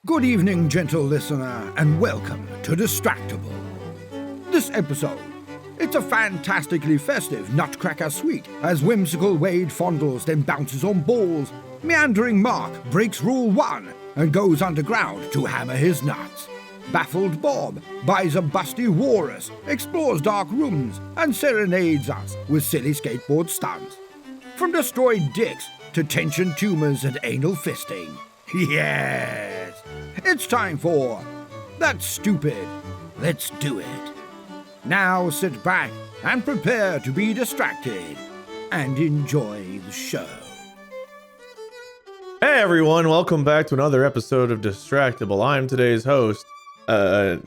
Good evening, gentle listener, and welcome to Distractible. This episode, it's a fantastically festive nutcracker suite as whimsical Wade fondles then bounces on balls. Meandering Mark breaks rule 1 and goes underground to hammer his nuts. Baffled Bob buys a busty walrus, explores dark rooms, and serenades us with silly skateboard stunts. From destroyed dicks to tension tumors and anal fisting. Yes! It's time for That's Stupid. Let's do it. Now sit back and prepare to be distracted and enjoy the show. Hey everyone, welcome back to another episode of Distractible. I'm today's host. I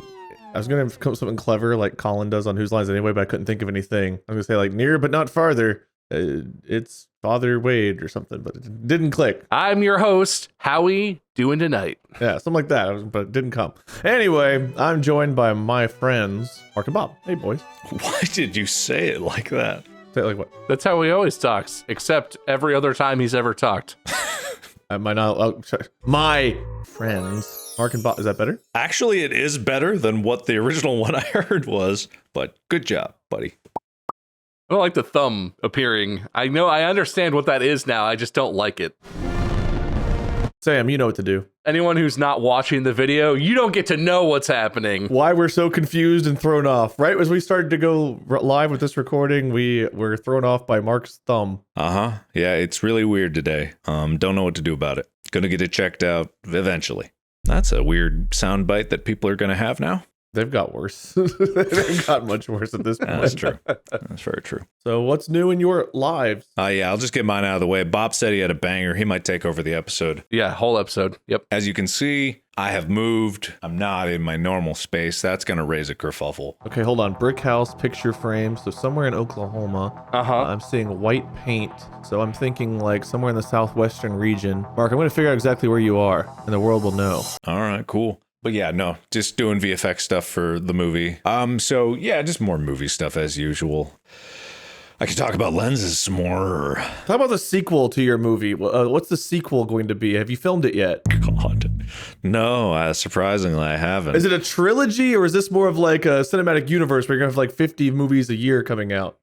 was going to come up with something clever like Colin does on Whose Lines Anyway, but I couldn't think of anything. I'm going to say like near but not farther. It's Father Wade or something, but it didn't click. I'm your host. How we doing tonight? Yeah, something like that, but it didn't come. Anyway, I'm joined by my friends, Mark and Bob. Hey, boys. Why did you say it like that? Say it like what? That's how he always talks, except every other time he's ever talked. My friends, Mark and Bob. Is that better? Actually, it is better than what the original one I heard was, but good job, buddy. I don't like the thumb appearing. I understand what that is now. I just don't like it. Sam, you know what to do. Anyone who's not watching the video, you don't get to know what's happening. Why we're so confused and thrown off. Right as we started to go live with this recording, we were thrown off by Mark's thumb. Uh-huh. Yeah, it's really weird today. Don't know what to do about it. Gonna get it checked out eventually. That's a weird soundbite that people are gonna have now. They've got worse. They've got much worse at this point. That's true. That's very true. So what's new in your lives? Yeah, I'll just get mine out of the way. Bob said he had a banger. He might take over the episode. Yeah, whole episode. Yep. As you can see, I have moved. I'm not in my normal space. That's going to raise a kerfuffle. Okay, hold on. Brick house, picture frame. So somewhere in Oklahoma, I'm seeing white paint. So I'm thinking like somewhere in the southwestern region. Mark, I'm going to figure out exactly where you are and the world will know. All right, cool. But yeah, no, just doing VFX stuff for the movie. So yeah, just more movie stuff as usual. I could talk about lenses some more. Talk about the sequel to your movie. What's the sequel going to be? Have you filmed it yet? God, no, surprisingly, I haven't. Is it a trilogy or is this more of like a cinematic universe where you're going to have like 50 movies a year coming out?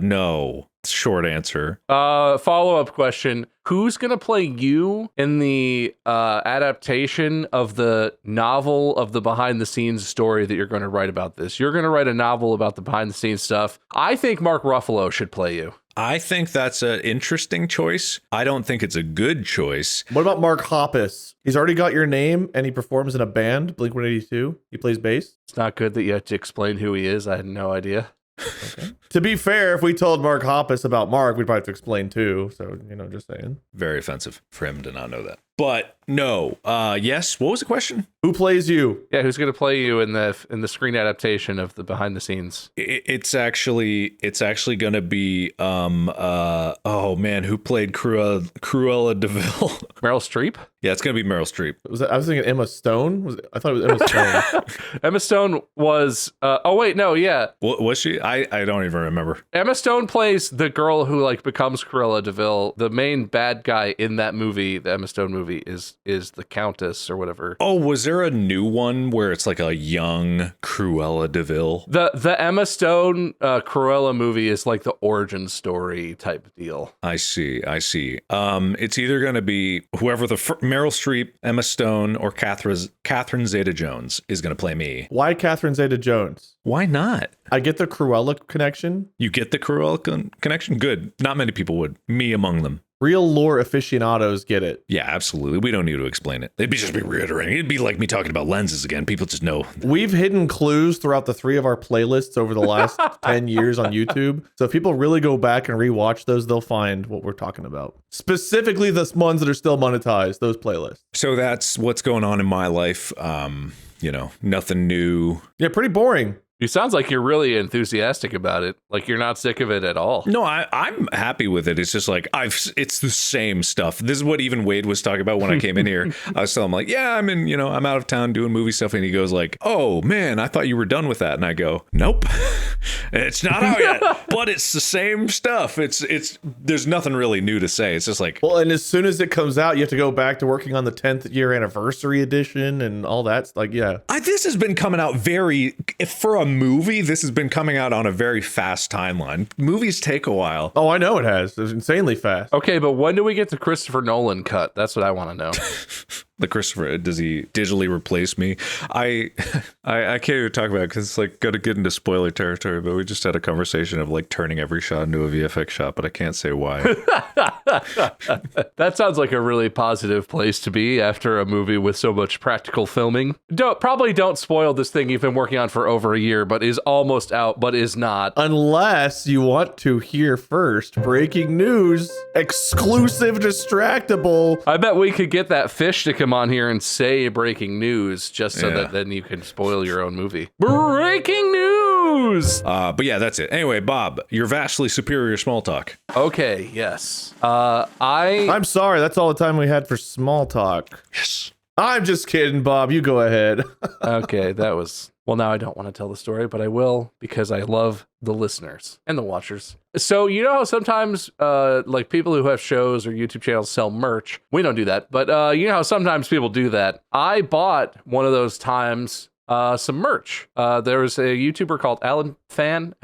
No. Short answer. Follow-up question. Who's going to play you in the adaptation of the novel of the behind-the-scenes story that you're going to write about this? You're going to write a novel about the behind-the-scenes stuff. I think Mark Ruffalo should play you. I think that's an interesting choice. I don't think it's a good choice. What about Mark Hoppus? He's already got your name and he performs in a band, Blink-182. He plays bass. It's not good that you have to explain who he is. I had no idea. Okay. To be fair, if we told Mark Hoppus about Mark, we'd probably have to explain too. So, just saying. Very offensive for him to not know that. But no, yes. What was the question? Who plays you? Yeah, who's going to play you in the screen adaptation of the behind the scenes? It's actually going to be oh man, who played Cruella de Vil? Meryl Streep? Yeah, it's going to be Meryl Streep. I was thinking Emma Stone. I thought it was Emma Stone. Emma Stone was oh wait, no, yeah. What was she? I don't even remember. Emma Stone plays the girl who like becomes Cruella de Vil. The main bad guy in that movie, the Emma Stone movie, is the Countess or whatever. Oh, was there a new one where it's like a young Cruella de Vil? The Emma Stone Cruella movie is like the origin story type deal. I see. It's either going to be whoever Meryl Streep, Emma Stone, or Catherine Zeta-Jones is going to play me. Why Catherine Zeta-Jones? Why not? I get the Cruella connection. You get the Cruella connection? Good. Not many people would. Me among them. Real lore aficionados get it. Yeah, absolutely. We don't need to explain it. It'd just be reiterating. It'd be like me talking about lenses again. People just know. We've hidden clues throughout the 3 of our playlists over the last 10 years on YouTube. So if people really go back and rewatch those, they'll find what we're talking about. Specifically the ones that are still monetized, those playlists. So that's what's going on in my life. Nothing new. Yeah, pretty boring. You sounds like you're really enthusiastic about it. Like you're not sick of it at all. No, I'm happy with it. It's just like it's the same stuff. This is what even Wade was talking about when I came in here. I was telling him like, yeah, I'm out of town doing movie stuff, and he goes like, oh man, I thought you were done with that, and I go, nope, it's not out yet, but it's the same stuff. It's there's nothing really new to say. It's just like, well, and as soon as it comes out, you have to go back to working on the 10th year anniversary edition and all that. Like, yeah, this has been coming out for a movie. This has been coming out on a very fast timeline. Movies take a while. Oh, I know it has. It's insanely fast. Okay, but when do we get the Christopher Nolan cut? That's what I want to know. The Christopher, does he digitally replace me? I can't even talk about it because it's like got to get into spoiler territory, but we just had a conversation of like turning every shot into a VFX shot, but I can't say why. That sounds like a really positive place to be after a movie with so much practical filming. Probably don't spoil this thing you've been working on for over a year, but is almost out, but is not. Unless you want to hear first, breaking news, exclusive Distractible. I bet we could get that fish to come on here and say breaking news just so that then you can spoil your own movie. Breaking news! But yeah, that's it. Anyway, Bob, your vastly superior small talk. Okay, yes. I'm sorry, that's all the time we had for small talk. Yes. I'm just kidding, Bob. You go ahead. Okay, that was... Well, now I don't want to tell the story, but I will because I love the listeners and the watchers. So you know how sometimes like people who have shows or YouTube channels sell merch? We don't do that, but you know how sometimes people do that? I bought one of those times some merch. There was a YouTuber called Alan Pan.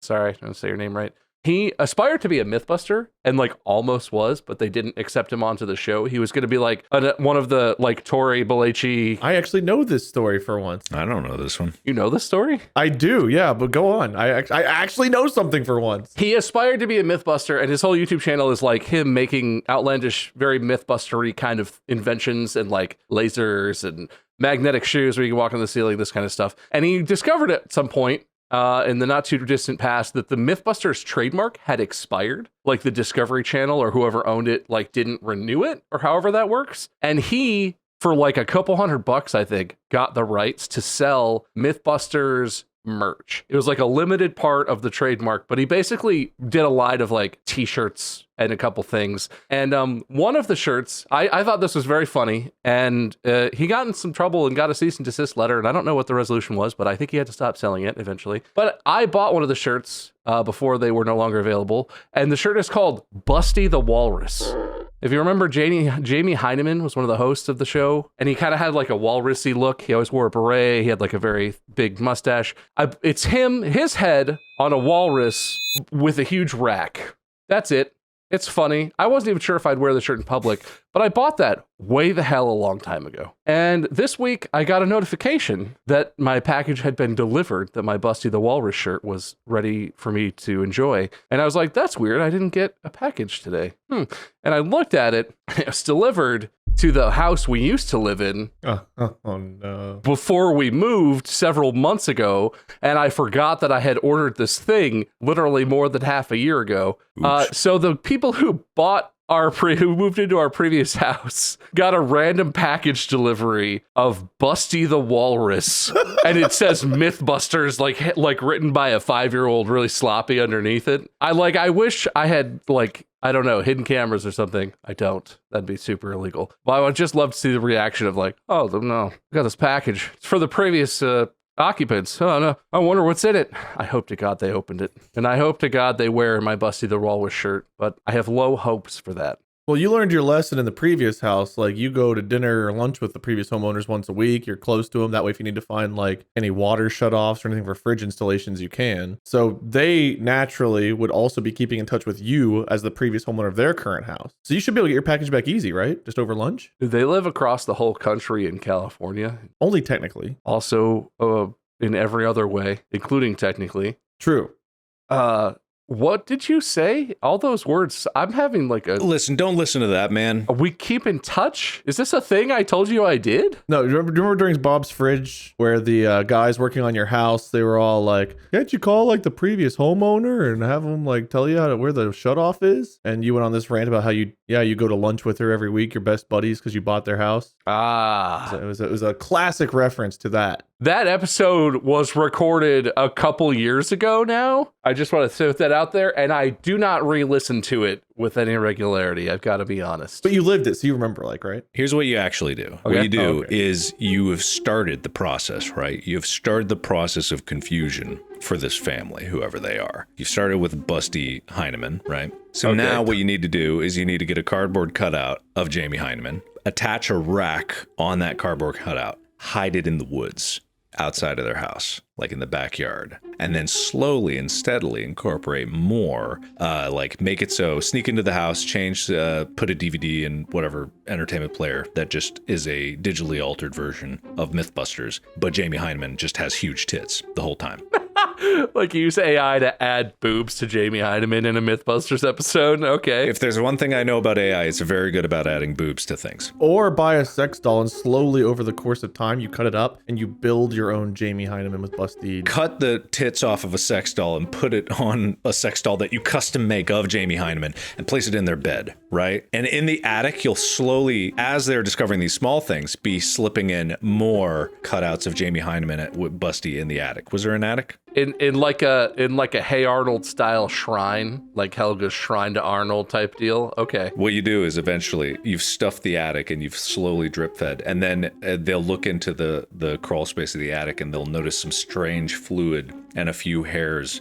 Sorry, I didn't say your name right. He aspired to be a Mythbuster and like almost was, but they didn't accept him onto the show. He was going to be like one of the like Tori Belleci. I actually know this story for once. I don't know this one. You know the story? I do, yeah, but go on. I actually know something for once. He aspired to be a Mythbuster, and his whole YouTube channel is like him making outlandish, very Mythbustery kind of inventions and like lasers and magnetic shoes where you can walk on the ceiling, this kind of stuff. And he discovered at some point in the not too distant past that the Mythbusters trademark had expired. Like the Discovery Channel or whoever owned it like didn't renew it or however that works. And he, for like a couple $100, I think, got the rights to sell Mythbusters merch. It was like a limited part of the trademark, but he basically did a line of like t-shirts and a couple things. And one of the shirts, I thought this was very funny, and he got in some trouble and got a cease and desist letter, and I don't know what the resolution was, but I think he had to stop selling it eventually. But I bought one of the shirts before they were no longer available, and the shirt is called Busty the Walrus. If you remember, Jamie Heineman was one of the hosts of the show, and he kind of had like a walrusy look. He always wore a beret. He had like a very big mustache. It's him, his head on a walrus with a huge rack. That's it. It's funny. I wasn't even sure if I'd wear the shirt in public, but I bought that way the hell a long time ago. And this week I got a notification that my package had been delivered, that my Busty the Walrus shirt was ready for me to enjoy. And I was like, that's weird. I didn't get a package today. And I looked at it. It was delivered to the house we used to live in oh no. before we moved several months ago, and I forgot that I had ordered this thing literally more than half a year ago. So the people who bought who moved into our previous house got a random package delivery of Busty the Walrus, and it says Mythbusters like written by a 5-year-old, really sloppy underneath it. I wish I had like, I don't know, hidden cameras or something. I don't. That'd be super illegal. But I would just love to see the reaction of like, oh no, I got this package. It's for the previous occupants. Oh no, I wonder what's in it. I hope to God they opened it. And I hope to God they wear my Busty the Walrus shirt, but I have low hopes for that. Well, you learned your lesson in the previous house. Like, you go to dinner or lunch with the previous homeowners once a week. You're close to them. That way, if you need to find like any water shutoffs or anything for fridge installations, you can. So they naturally would also be keeping in touch with you as the previous homeowner of their current house. So you should be able to get your package back easy, right? Just over lunch? They live across the whole country in California. Only technically. Also, in every other way, including technically. True. What did you say? All those words. I'm having like a... Listen, don't listen to that, man. We keep in touch? Is this a thing I told you I did? No, remember during Bob's Fridge where the guys working on your house, they were all like, can't you call like the previous homeowner and have them like tell you where the shutoff is? And you went on this rant about how you go to lunch with her every week, your best buddies, because you bought their house. Ah. So it was a classic reference to that. That episode was recorded a couple years ago now. I just want to throw that out there, and I do not re-listen to it with any regularity. I've got to be honest. But you lived it, so you remember, like, right? Here's what you actually do. Okay. What you do is you have started the process, right? You have started the process of confusion for this family, whoever they are. You started with Busty Heineman, right? So now what you need to do is you need to get a cardboard cutout of Jamie Heineman, attach a rack on that cardboard cutout, hide it in the woods outside of their house, like in the backyard, and then slowly and steadily incorporate more, like make it so, sneak into the house, change, put a DVD in whatever entertainment player that just is a digitally altered version of Mythbusters, but Jamie Heineman just has huge tits the whole time. Like use AI to add boobs to Jamie Heineman in a Mythbusters episode. Okay. If there's one thing I know about AI, it's very good about adding boobs to things. Or buy a sex doll and slowly over the course of time, you cut it up and you build your own Jamie Heineman with Busty. Cut the tits off of a sex doll and put it on a sex doll that you custom make of Jamie Heineman and place it in their bed, right? And in the attic, you'll slowly, as they're discovering these small things, be slipping in more cutouts of Jamie Heineman with Busty in the attic. Was there an attic? In like a Hey Arnold style shrine, like Helga's shrine to Arnold type deal. Okay. What you do is eventually you've stuffed the attic and you've slowly drip fed, and then they'll look into the crawl space of the attic and they'll notice some strange fluid and a few hairs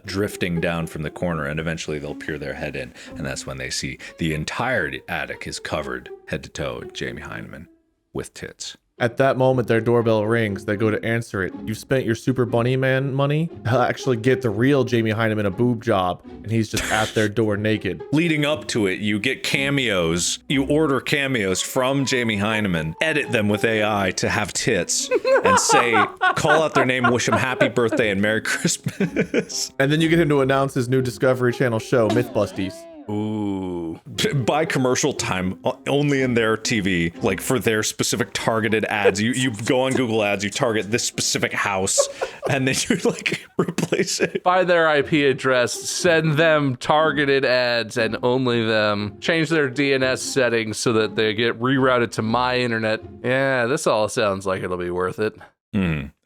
drifting down from the corner, and eventually they'll peer their head in, and that's when they see the entire attic is covered head to toe with Jamie Heineman with tits. At that moment, their doorbell rings. They go to answer it. You've spent your Super Bunny Man money to actually get the real Jamie Heineman a boob job, and he's just at their door naked. Leading up to it, you get cameos. You order cameos from Jamie Heineman, edit them with AI to have tits, and say, call out their name, wish them happy birthday and Merry Christmas. And then you get him to announce his new Discovery Channel show, Mythbusties. Ooh. Buy commercial time only in their TV, like for their specific targeted ads. You go on Google Ads, you target this specific house, and then you like replace it. Buy their IP address, send them targeted ads and only them. Change their DNS settings so that they get rerouted to my internet. Yeah, this all sounds like it'll be worth it.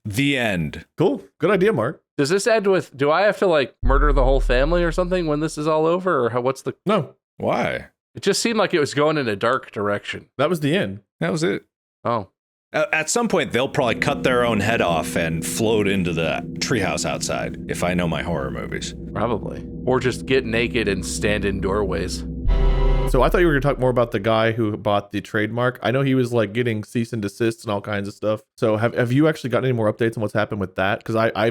The end. Cool. Good idea, Mark. Does this end with, do I have to like murder the whole family or something when this is all over? Or what's the... No. Why? It just seemed like it was going in a dark direction. That was the end. That was it. Oh. At some point, they'll probably cut their own head off and float into the treehouse outside, if I know my horror movies. Probably. Or just get naked and stand in doorways. So I thought you were going to talk more about the guy who bought the trademark. I know he was like getting cease and desists and all kinds of stuff. So have you actually gotten any more updates on what's happened with that? Because I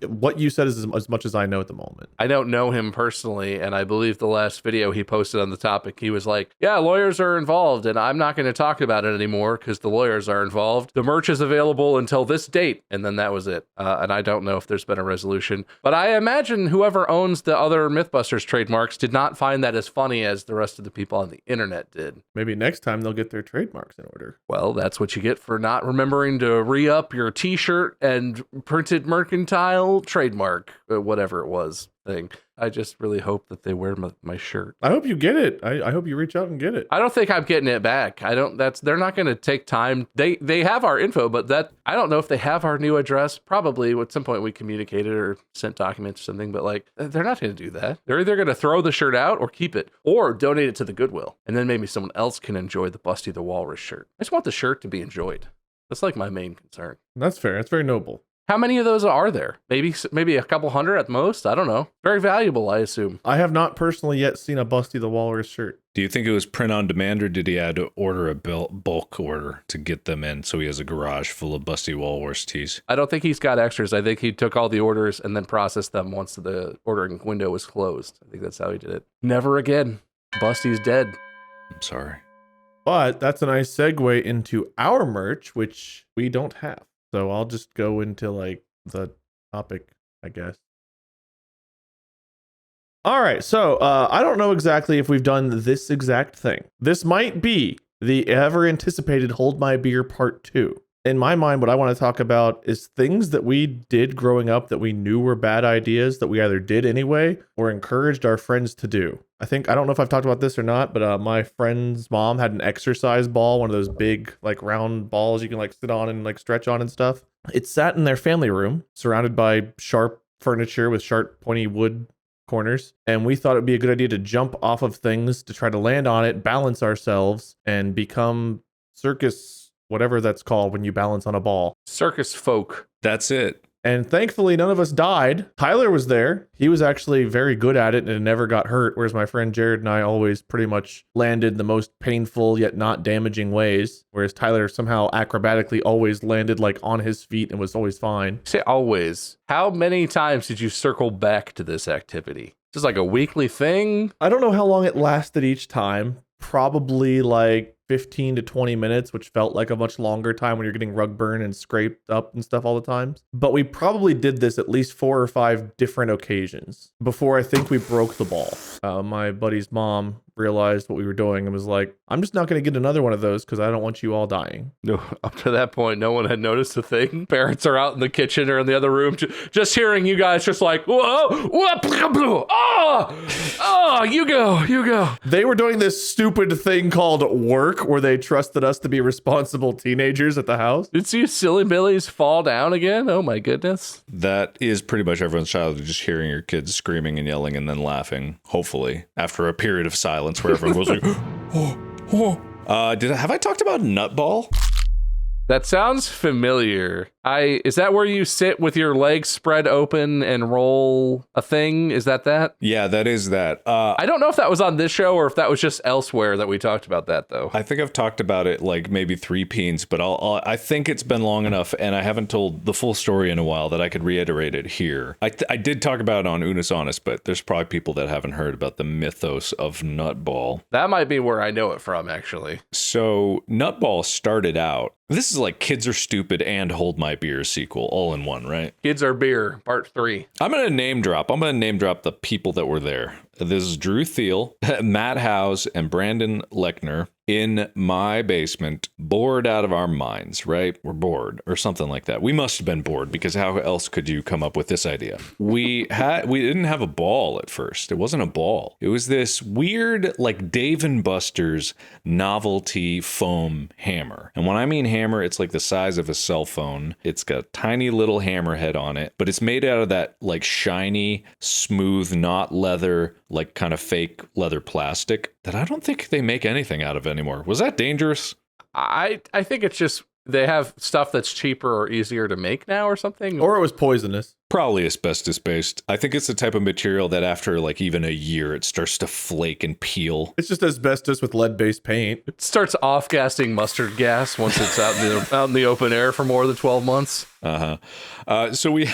what you said is as much as I know at the moment. I don't know him personally, and I believe the last video he posted on the topic, he was like, yeah, lawyers are involved, and I'm not going to talk about it anymore because the lawyers are involved. The merch is available until this date, and then that was it. And I don't know if there's been a resolution. But I imagine whoever owns the other Mythbusters trademarks did not find that as funny as the rest of the people on the internet did. Maybe next time they'll get their trademarks in order. Well, that's what you get for not remembering to re-up your t-shirt and printed mercantile trademark, whatever it was thing. I just really hope that they wear my shirt. I hope you get it. I hope you reach out and get it. I don't think I'm getting it back. They're not going to take time. They have our info, but I don't know if they have our new address. Probably at some point we communicated or sent documents or something, but like, they're not going to do that. They're either going to throw the shirt out or keep it or donate it to the Goodwill. And then maybe someone else can enjoy the Busty the Walrus shirt. I just want the shirt to be enjoyed. That's like my main concern. That's fair. That's very noble. How many of those are there? Maybe a couple hundred at most? I don't know. Very valuable, I assume. I have not personally yet seen a Busty the Walrus shirt. Do you think it was print on demand, or did he have to order a bulk order to get them in so he has a garage full of Busty Walrus tees? I don't think he's got extras. I think he took all the orders and then processed them once the ordering window was closed. I think that's how he did it. Never again. Busty's dead. I'm sorry. But that's a nice segue into our merch, which we don't have. So I'll just go into like the topic, I guess. All right. So I don't know exactly if we've done this exact thing. This might be the ever anticipated Hold My Beer Part 2. In my mind, what I want to talk about is things that we did growing up that we knew were bad ideas that we either did anyway or encouraged our friends to do. I don't know if I've talked about this or not, but my friend's mom had an exercise ball, one of those big like round balls you can like sit on and like stretch on and stuff. It sat in their family room, surrounded by sharp furniture with sharp, pointy wood corners. And we thought it'd be a good idea to jump off of things to try to land on it, balance ourselves, and become circus, whatever that's called when you balance on a ball. Circus folk. That's it. And thankfully, none of us died. Tyler was there. He was actually very good at it and never got hurt, whereas my friend Jared and I always pretty much landed the most painful yet not damaging ways, whereas Tyler somehow acrobatically always landed like on his feet and was always fine. Say always. How many times did you circle back to this activity? Just like a weekly thing? I don't know how long it lasted each time. Probably like 15 to 20 minutes, which felt like a much longer time when you're getting rug burn and scraped up and stuff all the time. But we probably did this at least 4 or 5 different occasions before I think we broke the ball. My buddy's mom realized what we were doing and was like, I'm just not going to get another one of those because I don't want you all dying. No, up to that point, no one had noticed a thing. Parents are out in the kitchen or in the other room, just hearing you guys just like, whoa, oh, you go. They were doing this stupid thing called work where they trusted us to be responsible teenagers at the house. Did you silly billies fall down again? Oh my goodness. That is pretty much everyone's childhood, just hearing your kids screaming and yelling and then laughing, hopefully, after a period of silence where everyone was like, have I talked about nutball? That sounds familiar. Is that where you sit with your legs spread open and roll a thing? Is that? Yeah, that is that. I don't know if that was on this show or if that was just elsewhere that we talked about that, though. I think I've talked about it like maybe 3 peens, but I think it's been long enough, and I haven't told the full story in a while that I could reiterate it here. I did talk about it on Unis Honest, but there's probably people that haven't heard about the mythos of nutball. That might be where I know it from, actually. So nutball started out. This is like Kids Are Stupid and Hold My Beer sequel all in one, right? Kids Are Beer, part 3. I'm going to name drop the people that were there. This is Drew Thiel, Matt Howes, and Brandon Lechner in my basement, bored out of our minds, right? We're bored or something like that. We must have been bored because how else could you come up with this idea? We didn't have a ball at first. It wasn't a ball. It was this weird, like Dave & Buster's novelty foam hammer. And when I mean hammer, it's like the size of a cell phone. It's got a tiny little hammerhead on it, but it's made out of that like shiny, smooth, not leather, like kind of fake leather plastic that I don't think they make anything out of anymore. Was that dangerous? I think it's just they have stuff that's cheaper or easier to make now or something. Or it was poisonous. Probably asbestos based. I think it's the type of material that after like even a year, it starts to flake and peel. It's just asbestos with lead-based paint. It starts off-gassing mustard gas once it's out in the open air for more than 12 months. So we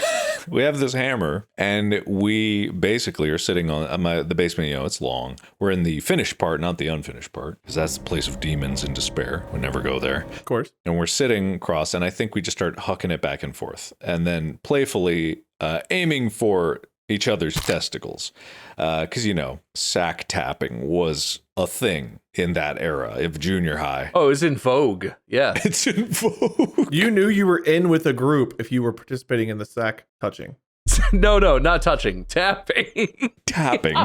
have this hammer, and we basically are sitting on the basement. You know, it's long. We're in the finished part, not the unfinished part, because that's the place of demons and despair. We never go there. Of course. And we're sitting across, and I think we just start hucking it back and forth, and then playfully aiming for each other's testicles, because you know, sack tapping was a thing in that era of junior high. Oh, it's in vogue. Yeah. It's in vogue. You knew you were in with a group if you were participating in the sack touching. No, not touching. Tapping. Tapping.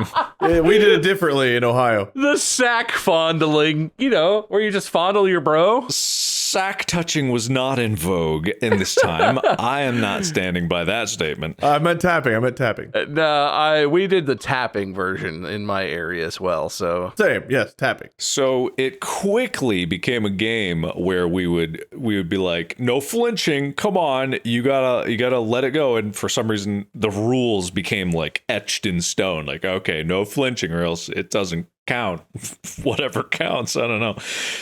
Yeah, we did it differently in Ohio. The sack fondling, you know, where you just fondle your bro. Sack touching was not in vogue in this time. I am not standing by that statement. I meant tapping. No, we did the tapping version in my area as well. So same, yes, tapping. So it quickly became a game where we would be like, no flinching. Come on, you gotta let it go. And for some reason, the rules became like etched in stone. Like, okay, no flinching, or else it doesn't count. Whatever counts, I don't know.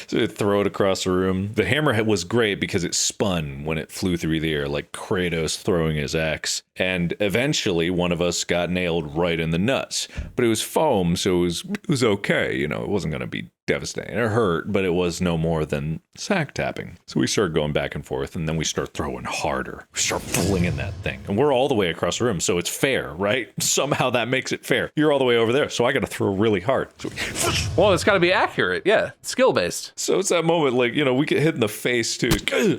So throw it across the room. The hammerhead was great because it spun when it flew through the air, like Kratos throwing his axe. And eventually one of us got nailed right in the nuts. But it was foam, so it was okay. You know, it wasn't going to be devastating. It hurt, but it was no more than sack tapping. So we started going back and forth, and then we start throwing harder. We start flinging that thing. And we're all the way across the room, so it's fair, right? Somehow that makes it fair. You're all the way over there, so I got to throw really hard. So well, it's got to be accurate. Yeah, skill-based. So it's that moment, like, you know, we get hit in the face, too.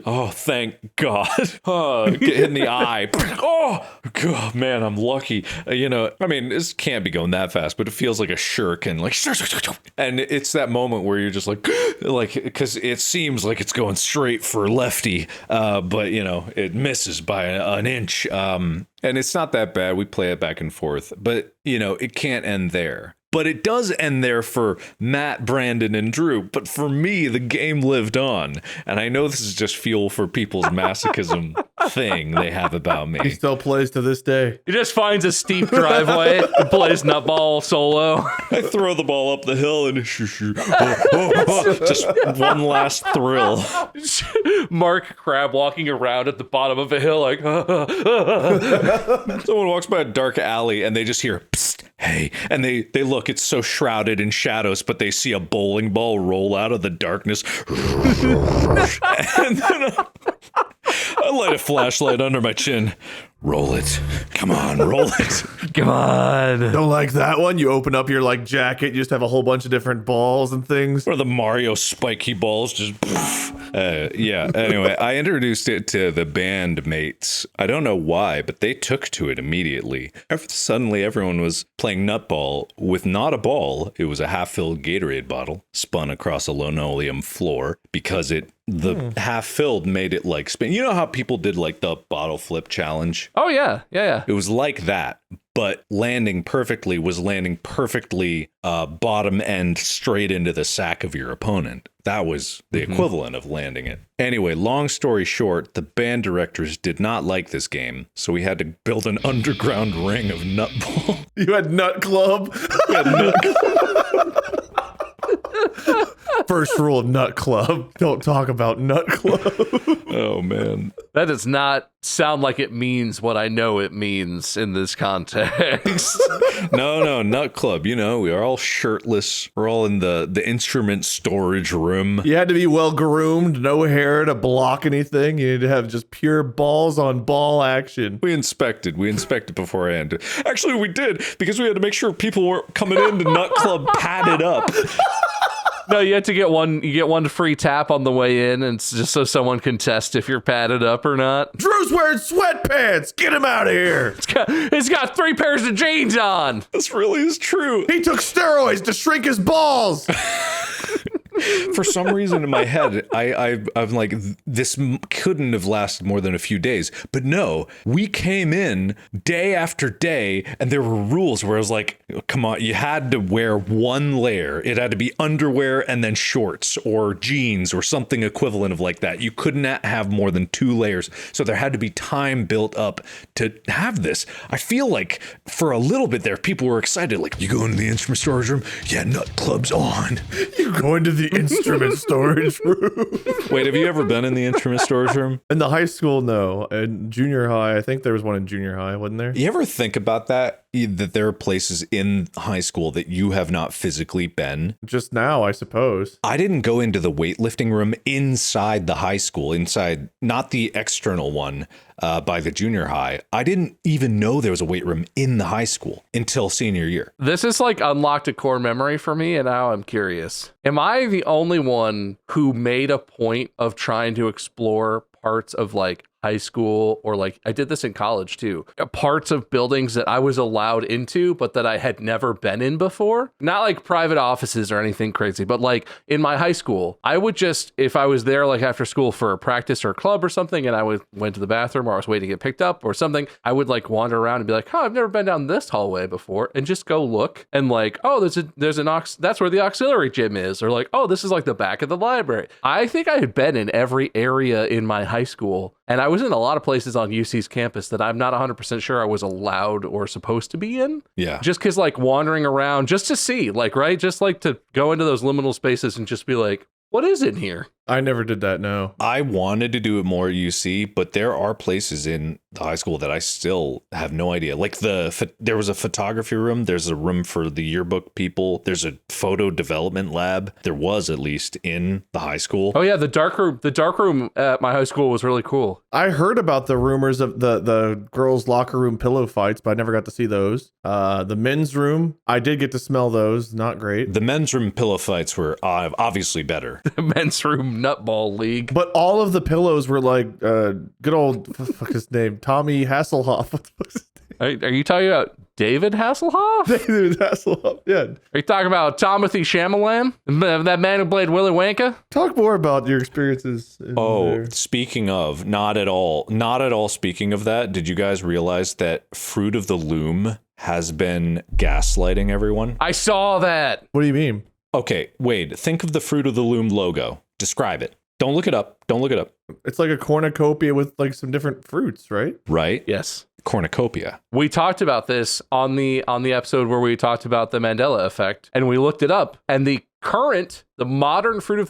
Oh, thank God. Get hit in the eye. Oh, God, man, I'm lucky. You know, I mean, this can't be going that fast, but it feels like a shuriken. Like, and it's that moment moment where you're just like, because it seems like it's going straight for lefty, but it misses by an inch. And it's not that bad. We play it back and forth, but it can't end there. But it does end there for Matt, Brandon, and Drew. But for me, the game lived on. And I know this is just fuel for people's masochism thing they have about me. He still plays to this day. He just finds a steep driveway and plays nutball solo. I throw the ball up the hill and just one last thrill. Mark Crab walking around at the bottom of a hill like, Someone walks by a dark alley and they just hear, psst, hey. And they look, it's so shrouded in shadows, but they see a bowling ball roll out of the darkness. And then I light a flashlight under my chin. Roll it. Come on, roll it. come on. Don't like that one? You open up your jacket, you just have a whole bunch of different balls and things. Or the Mario spiky balls just yeah. Anyway, I introduced it to the bandmates. I don't know why, but they took to it immediately. Suddenly everyone was playing nutball with not a ball. It was a half-filled Gatorade bottle spun across a linoleum floor because the half-filled made it spin. You know how people did the bottle flip challenge? Oh, yeah. It was like that, but landing perfectly bottom end straight into the sack of your opponent. That was the equivalent of landing it. Anyway, long story short, the band directors did not like this game, so we had to build an underground ring of nutball. You had Nut Club? First rule of Nut Club, don't talk about Nut Club. Oh, man. That does not sound like it means what I know it means in this context. No, Nut Club. We are all shirtless. We're all in the instrument storage room. You had to be well groomed, no hair to block anything. You need to have just pure balls on ball action. We inspected beforehand. Actually, we did, because we had to make sure people weren't coming into Nut Club padded up. No, you have to get one. You get one free tap on the way in, and it's just so someone can test if you're padded up or not. Drew's wearing sweatpants. Get him out of here. It's got 3 pairs of jeans on. This really is true. He took steroids to shrink his balls. For some reason in my head, I'm like, this couldn't have lasted more than a few days. But no, we came in day after day, and there were rules where I was like, come on, you had to wear one layer. It had to be underwear and then shorts or jeans or something equivalent of like that. You couldn't have more than 2 layers. So there had to be time built up to have this. I feel like for a little bit there, people were excited. Like, you go into the instrument storage room? Yeah, Nut Club's on. You go into the instrument storage room. Wait, have you ever been in the instrument storage room? In the high school, no. In junior high, I think there was one in junior high, wasn't there? You ever think about that there are places in high school that you have not physically been? Just now, I suppose. I didn't go into the weightlifting room inside the high school, inside, not the external one by the junior high. I didn't even know there was a weight room in the high school until senior year. This is unlocked a core memory for me, and now I'm curious. Am I the only one who made a point of trying to explore parts of high school, or I did this in college too, parts of buildings that I was allowed into but that I had never been in before? Not private offices or anything crazy, but in my high school, I would just, if I was there after school for a practice or a club or something, and I went to the bathroom or I was waiting to get picked up or something, I would wander around and be like, oh, I've never been down this hallway before, and just go look and oh, there's that's where the auxiliary gym is, or oh, this is the back of the library. I think I had been in every area in my high school, and I was in a lot of places on UC's campus that I'm not 100% sure I was allowed or supposed to be in. Yeah. Just because wandering around just to see, right? Just to go into those liminal spaces and just be what is in here? I never did that, no. I wanted to do it more at UC, but there are places in the high school that I still have no idea. There was a photography room. There's a room for the yearbook people. There's a photo development lab. There was, at least, in the high school. Oh, yeah, the dark room. The dark room at my high school was really cool. I heard about the rumors of the girls' locker room pillow fights, but I never got to see those. The men's room, I did get to smell those. Not great. The men's room pillow fights were obviously better. The men's room nutball league. But all of the pillows were good old, fuck his name, Tommy Hasselhoff. What the fuck's his name? Are you talking about David Hasselhoff? David Hasselhoff, yeah. Are you talking about Timothy Chalamet? That man who played Willy Wonka? Talk more about your experiences. Speaking of, not at all speaking of that, did you guys realize that Fruit of the Loom has been gaslighting everyone? I saw that. What do you mean? Okay, Wade, think of the Fruit of the Loom logo. Describe it. Don't look it up. It's like a cornucopia with like some different fruits, right? Right? Yes. Cornucopia. We talked about this on the episode where we talked about the Mandela effect, and we looked it up. And the modern Fruit of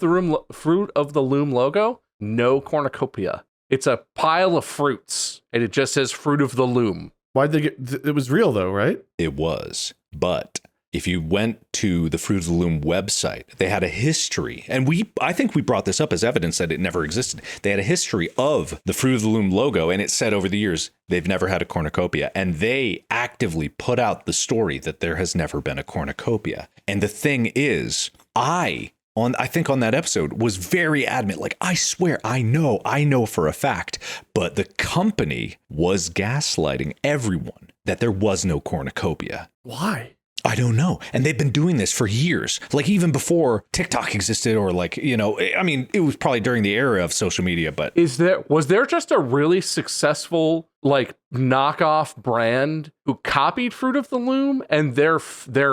the Loom logo, no cornucopia. It's a pile of fruits, and it just says Fruit of the Loom. Why'd they get? It was real though, right? It was, but if you went to the Fruit of the Loom website, they had a history, and I think we brought this up as evidence that it never existed. They had a history of the Fruit of the Loom logo, and it said over the years they've never had a cornucopia, and they actively put out the story that there has never been a cornucopia. And the thing is, I think on that episode was very adamant, like, I swear, I know for a fact, but the company was gaslighting everyone that there was no cornucopia. Why? I don't know. And they've been doing this for years, like even before TikTok existed, or like, I mean, it was probably during the era of social media, but was there just a really successful like knockoff brand who copied Fruit of the Loom, and their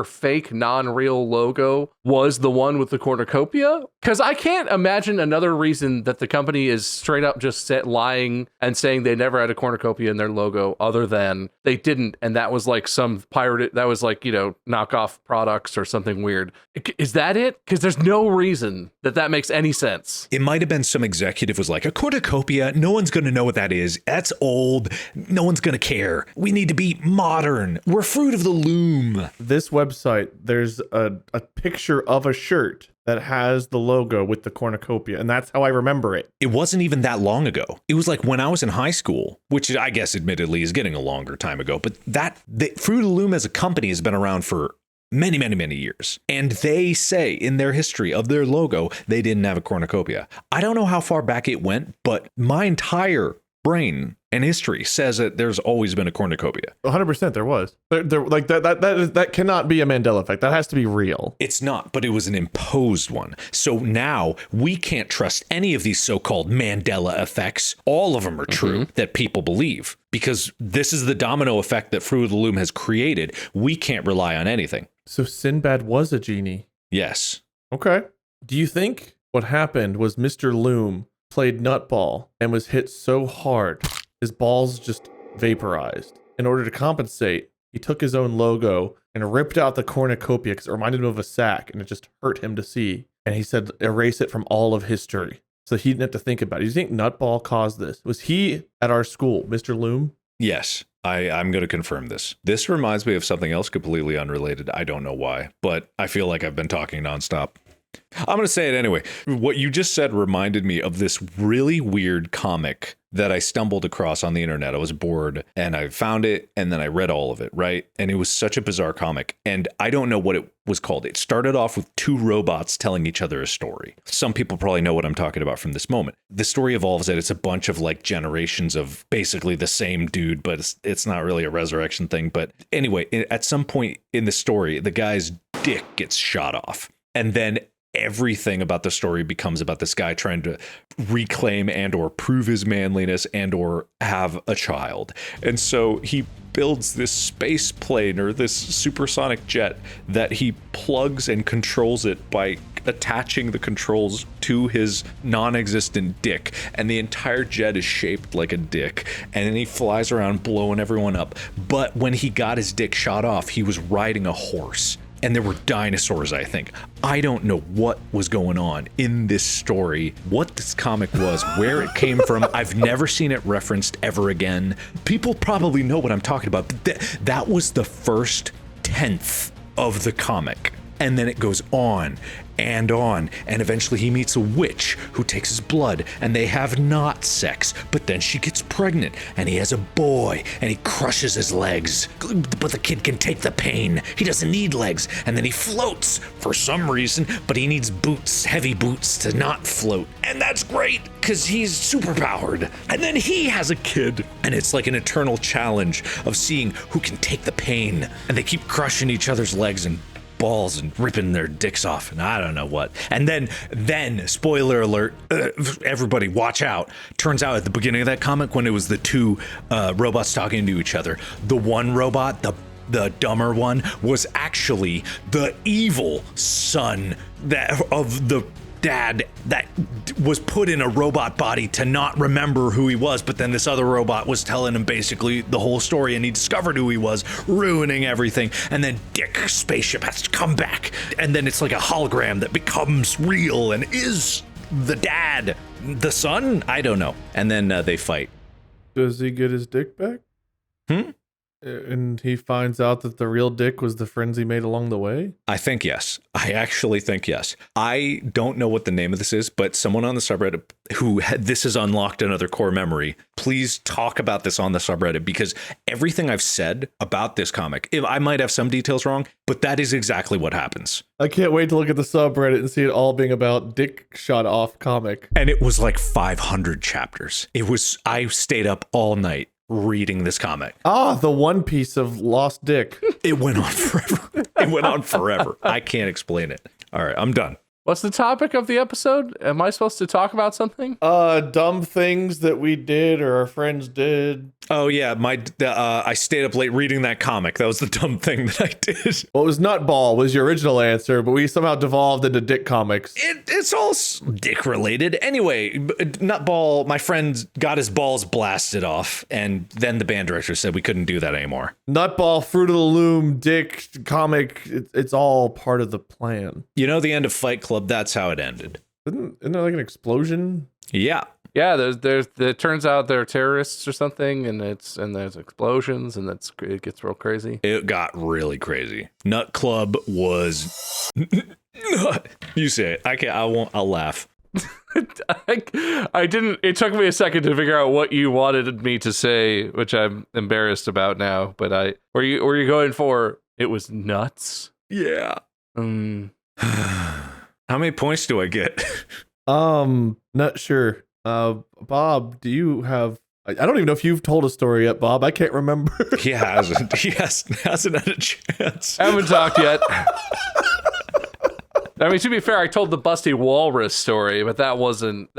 fake non-real logo was the one with the cornucopia? Because I can't imagine another reason that the company is straight up just lying and saying they never had a cornucopia in their logo other than they didn't, and that was like some pirated, that was like, knockoff products or something weird. Is that it? Because there's no reason that makes any sense. It might have been some executive was like, a cornucopia, no one's going to know what that is. That's old. No one's going to care. We need to be modern. We're Fruit of the Loom. This website, there's a picture of a shirt that has the logo with the cornucopia, and that's how I remember it. It wasn't even that long ago. It was like when I was in high school, which I guess admittedly is getting a longer time ago, but the Fruit of the Loom as a company has been around for many, many, many years. And they say in their history of their logo, they didn't have a cornucopia. I don't know how far back it went, but my entire brain and history says that there's always been a cornucopia. 100% there was. There like that cannot be a Mandela effect. That has to be real. It's not, but it was an imposed one. So now we can't trust any of these so-called Mandela effects. All of them are true that people believe, because this is the domino effect that Fruit of the Loom has created. We can't rely on anything. So Sinbad was a genie. Yes. Okay. Do you think what happened was Mr. Loom played nutball and was hit so hard his balls just vaporized? In order to compensate, he took his own logo and ripped out the cornucopia because it reminded him of a sack, and it just hurt him to see. And he said, erase it from all of history. So he didn't have to think about it. Do you think nutball caused this? Was he at our school, Mr. Loom? Yes. I'm going to confirm this. This reminds me of something else completely unrelated. I don't know why, but I feel like I've been talking nonstop. I'm going to say it anyway. What you just said reminded me of this really weird comic that I stumbled across on the internet. I was bored and I found it, and then I read all of it, right? And it was such a bizarre comic, and I don't know what it was called. It started off with two robots telling each other a story. Some people probably know what I'm talking about from this moment. The story evolves that it's a bunch of like generations of basically the same dude, but it's not really a resurrection thing. But anyway, at some point in the story, the guy's dick gets shot off, and then everything about the story becomes about this guy trying to reclaim and or prove his manliness and or have a child. And so he builds this space plane or this supersonic jet that he plugs and controls it by attaching the controls to his non-existent dick, and the entire jet is shaped like a dick, and then he flies around blowing everyone up. But when he got his dick shot off, he was riding a horse. And there were dinosaurs, I think. I don't know what was going on in this story, what this comic was, where it came from. I've never seen it referenced ever again. People probably know what I'm talking about, but that was the first 10th of the comic. And then it goes on and on. And eventually he meets a witch who takes his blood, and they have not sex. But then she gets pregnant, and he has a boy, and he crushes his legs. But the kid can take the pain. He doesn't need legs. And then he floats for some reason, but he needs boots, heavy boots, to not float. And that's great, because he's superpowered. And then he has a kid, and it's like an eternal challenge of seeing who can take the pain. And they keep crushing each other's legs and balls and ripping their dicks off, and I don't know what. And then spoiler alert, everybody watch out. Turns out at the beginning of that comic, when it was the two robots talking to each other, the one robot, the dumber one, was actually the evil son of the dad that was put in a robot body to not remember who he was, but then this other robot was telling him basically the whole story, and he discovered who he was, ruining everything. And then Dick Spaceship has to come back, and then it's like a hologram that becomes real and is the dad, the son, I don't know. And then they fight. Does he get his dick back? And he finds out that the real Dick was the friends he made along the way? I think yes. I actually think yes. I don't know what the name of this is, but someone on the subreddit this has unlocked another core memory. Please talk about this on the subreddit, because everything I've said about this comic, I might have some details wrong, but that is exactly what happens. I can't wait to look at the subreddit and see it all being about Dick shot off comic. And it was like 500 chapters. I stayed up all night reading this comic. The One Piece of Lost Dick. It went on forever. I can't explain it. All right, I'm done. What's the topic of the episode? Am I supposed to talk about something? Dumb things that we did or our friends did. Oh yeah, I stayed up late reading that comic. That was the dumb thing that I did. Well, it was Nutball was your original answer, but we somehow devolved into Dick comics. It's all dick related. Anyway, Nutball, my friend got his balls blasted off, and then the band director said we couldn't do that anymore. Nutball, Fruit of the Loom, Dick comic, it's all part of the plan. You know the end of Fight Club, that's how it ended. Isn't there like an explosion? Yeah. Yeah, it turns out they're terrorists or something, and there's explosions, and it gets real crazy. It got really crazy. Nut Club was you say it. I'll laugh. I didn't. It took me a second to figure out what you wanted me to say, which I'm embarrassed about now. But were you going for it was nuts? Yeah. How many points do I get? Not sure. Bob, do you have? I don't even know if you've told a story yet, Bob. I can't remember. He hasn't. He hasn't had a chance. I haven't talked yet. I mean, to be fair, I told the Busty Walrus story, but that wasn't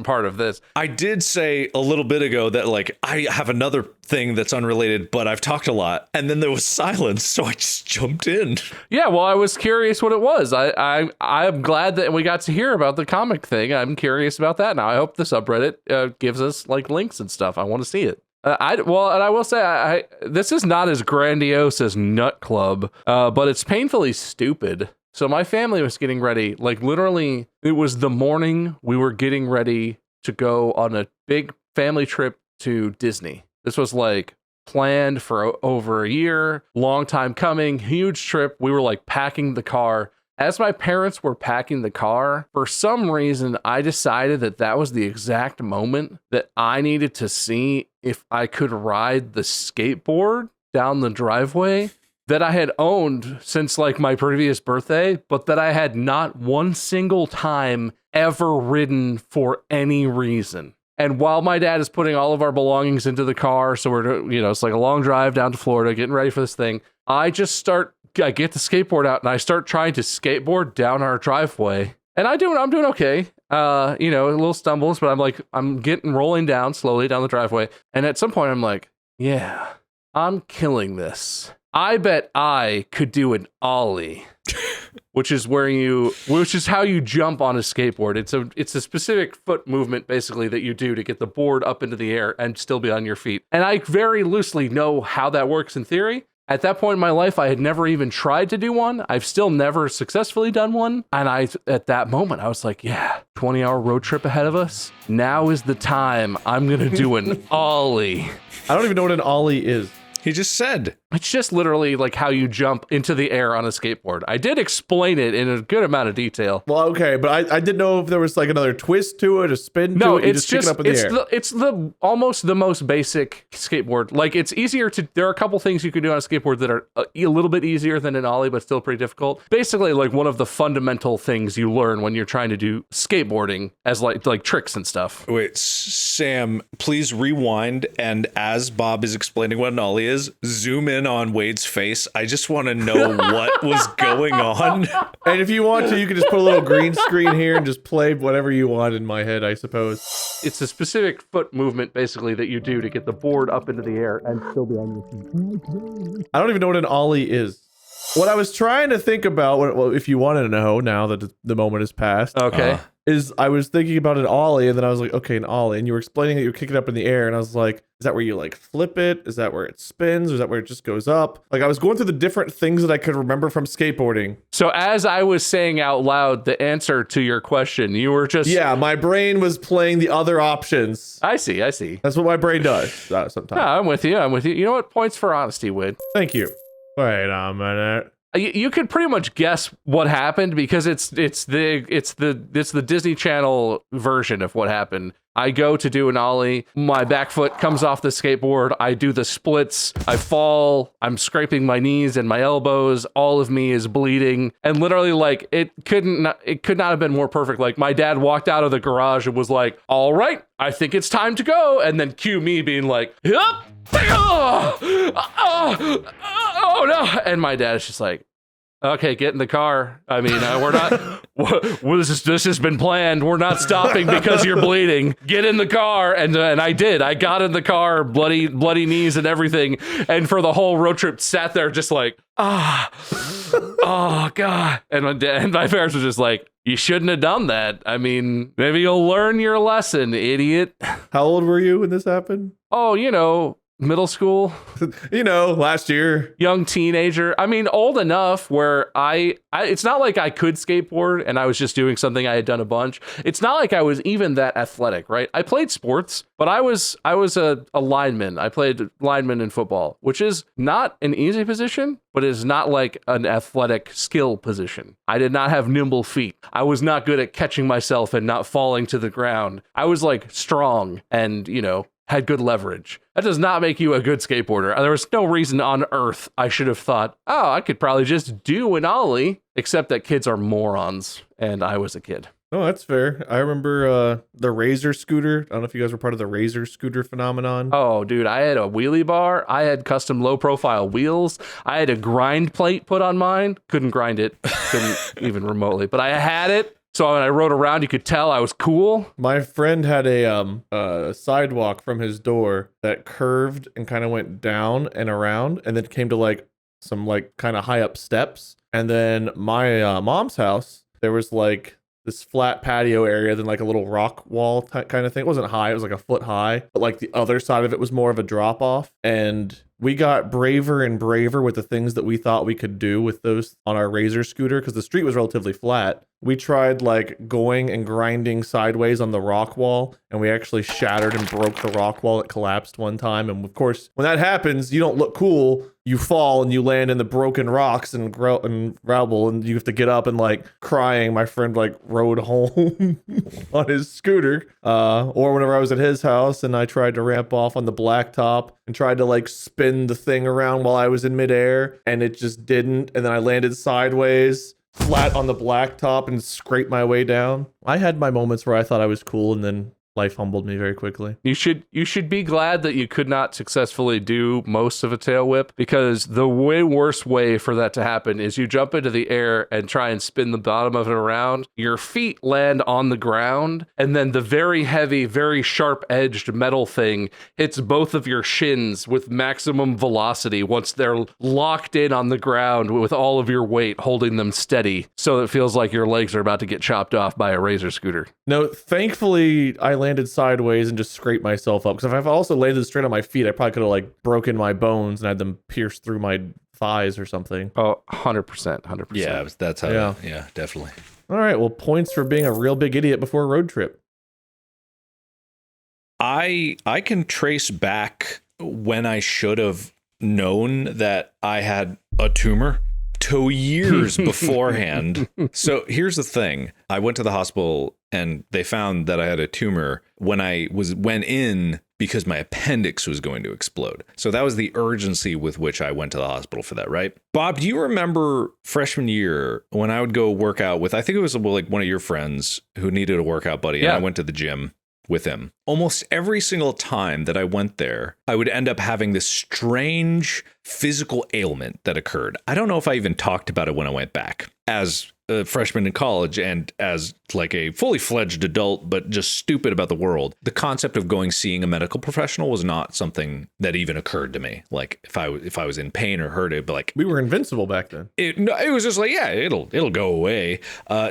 part of this. I did say a little bit ago that like I have another thing that's unrelated, but I've talked a lot, and then there was silence, so I just jumped in. Yeah, well, I was curious what it was. I'm glad that we got to hear about the comic thing. I'm curious about that now. I hope the subreddit gives us like links and stuff. I want to see it. And I will say, this is not as grandiose as Nut Club, but it's painfully stupid. So my family was getting ready, like literally, it was the morning we were getting ready to go on a big family trip to Disney. This was like planned for over a year, long time coming, huge trip. We were like packing the car. As my parents were packing the car, for some reason, I decided that was the exact moment that I needed to see if I could ride the skateboard down the driveway that I had owned since like my previous birthday, but that I had not one single time ever ridden for any reason. And while my dad is putting all of our belongings into the car, so we're, it's like a long drive down to Florida, getting ready for this thing, I get the skateboard out and I start trying to skateboard down our driveway. And I'm doing okay. A little stumbles, but I'm rolling down slowly down the driveway. And at some point I'm like, yeah, I'm killing this. I bet I could do an ollie, which is how you jump on a skateboard. It's a specific foot movement basically that you do to get the board up into the air and still be on your feet. And I very loosely know how that works in theory. At that point in my life, I had never even tried to do one. I've still never successfully done one. And at that moment, I was like, yeah, 20-hour road trip ahead of us. Now is the time I'm going to do an ollie. I don't even know what an ollie is. He just said. It's just literally like how you jump into the air on a skateboard. I did explain it in a good amount of detail. Well, okay, but I didn't know if there was like another twist to it, a spin to it. You It's just kick it up in the air. it's the almost the most basic skateboard. Like it's easier to. There are a couple things you can do on a skateboard that are a little bit easier than an ollie, but still pretty difficult. Basically, like one of the fundamental things you learn when you're trying to do skateboarding as like tricks and stuff. Wait, Sam, please rewind, and as Bob is explaining what an ollie is, zoom in on Wade's face. I just want to know what was going on. And if you want to, you can just put a little green screen here and just play whatever you want in my head, I suppose. It's a specific foot movement, basically, that you do to get the board up into the air and still be on your feet. I don't even know what an ollie is. What I was trying to think about, well, if you want to know now that the moment has passed, Okay. is I was thinking about an ollie, and then I was like, okay, an ollie, and you were explaining that you're kicking it up in the air, and I was like, is that where you like flip it? Is that where it spins? Or is that where it just goes up? Like I was going through the different things that I could remember from skateboarding. So as I was saying out loud the answer to your question, you were just... Yeah, my brain was playing the other options. I see. That's what my brain does sometimes. No, I'm with you. You know what? Points for honesty, Wade. Thank you. Wait a minute. You could pretty much guess what happened because it's the Disney Channel version of what happened. I go to do an ollie, my back foot comes off the skateboard, I do the splits, I fall, I'm scraping my knees and my elbows, all of me is bleeding, and literally like it could not have been more perfect. Like my dad walked out of the garage and was like, "All right, I think it's time to go," and then cue me being like, "Yup, oh no," and my dad is just like, "Okay, get in the car. I mean, we're not. This has been planned. We're not stopping because you're bleeding. Get in the car." And I did. I got in the car, bloody knees and everything. And for the whole road trip, sat there just like, oh god. And my parents were just like, "You shouldn't have done that. I mean, maybe you'll learn your lesson, idiot." How old were you when this happened? Oh, middle school. Last year. Young teenager. I mean, old enough where it's not like I could skateboard and I was just doing something I had done a bunch. It's not like I was even that athletic, right? I played sports, but I was a lineman. I played lineman in football, which is not an easy position, but is not like an athletic skill position. I did not have nimble feet. I was not good at catching myself and not falling to the ground. I was like strong and, had good leverage. That does not make you a good skateboarder. There was no reason on earth I should have thought, oh, I could probably just do an ollie, except that kids are morons, and I was a kid. Oh, that's fair. I remember the Razor scooter. I don't know if you guys were part of the Razor scooter phenomenon. Oh, dude, I had a wheelie bar. I had custom low-profile wheels. I had a grind plate put on mine. Couldn't grind it. Couldn't even remotely. But I had it. So when I rode around, you could tell I was cool. My friend had a sidewalk from his door that curved and kind of went down and around, and then came to like some like kind of high up steps. And then my mom's house, there was like this flat patio area, then like a little rock wall kind of thing. It wasn't high; it was like a foot high, but like the other side of it was more of a drop off. And we got braver and braver with the things that we thought we could do with those on our Razor scooter because the street was relatively flat. We tried like going and grinding sideways on the rock wall, and we actually shattered and broke the rock wall. It collapsed one time. And of course, when that happens, you don't look cool. You fall and you land in the broken rocks and rubble, and you have to get up and like crying. My friend like rode home on his scooter. Or whenever I was at his house and I tried to ramp off on the blacktop and tried to like spin the thing around while I was in midair, and it just didn't. And then I landed sideways, flat on the blacktop, and scraped my way down. I had my moments where I thought I was cool, and then life humbled me very quickly. You should be glad that you could not successfully do most of a tail whip, because the way worst way for that to happen is you jump into the air and try and spin the bottom of it around. Your feet land on the ground, and then the very heavy, very sharp-edged metal thing hits both of your shins with maximum velocity once they're locked in on the ground with all of your weight holding them steady, so it feels like your legs are about to get chopped off by a Razor scooter. No, thankfully I landed sideways and just scraped myself up, because if I also landed straight on my feet, I probably could have like broken my bones and had them pierced through my thighs or something. Oh, 100%. Yeah, that's how. Yeah, definitely. All right, well, points for being a real big idiot before a road trip. I can trace back when I should have known that I had a tumor 2 years beforehand. So here's the thing. I went to the hospital and they found that I had a tumor when I went in because my appendix was going to explode. So that was the urgency with which I went to the hospital for that, right? Bob, do you remember freshman year when I would go work out with, I think it was like one of your friends who needed a workout buddy, and I went to the gym with him. Almost every single time that I went there, I would end up having this strange physical ailment that occurred. I don't know if I even talked about it when I went back as a freshman in college and as like a fully fledged adult, but just stupid about the world. The concept of seeing a medical professional was not something that even occurred to me. Like if I was in pain or hurt, it'd be like, we were invincible back then. It was just like, yeah, it'll go away.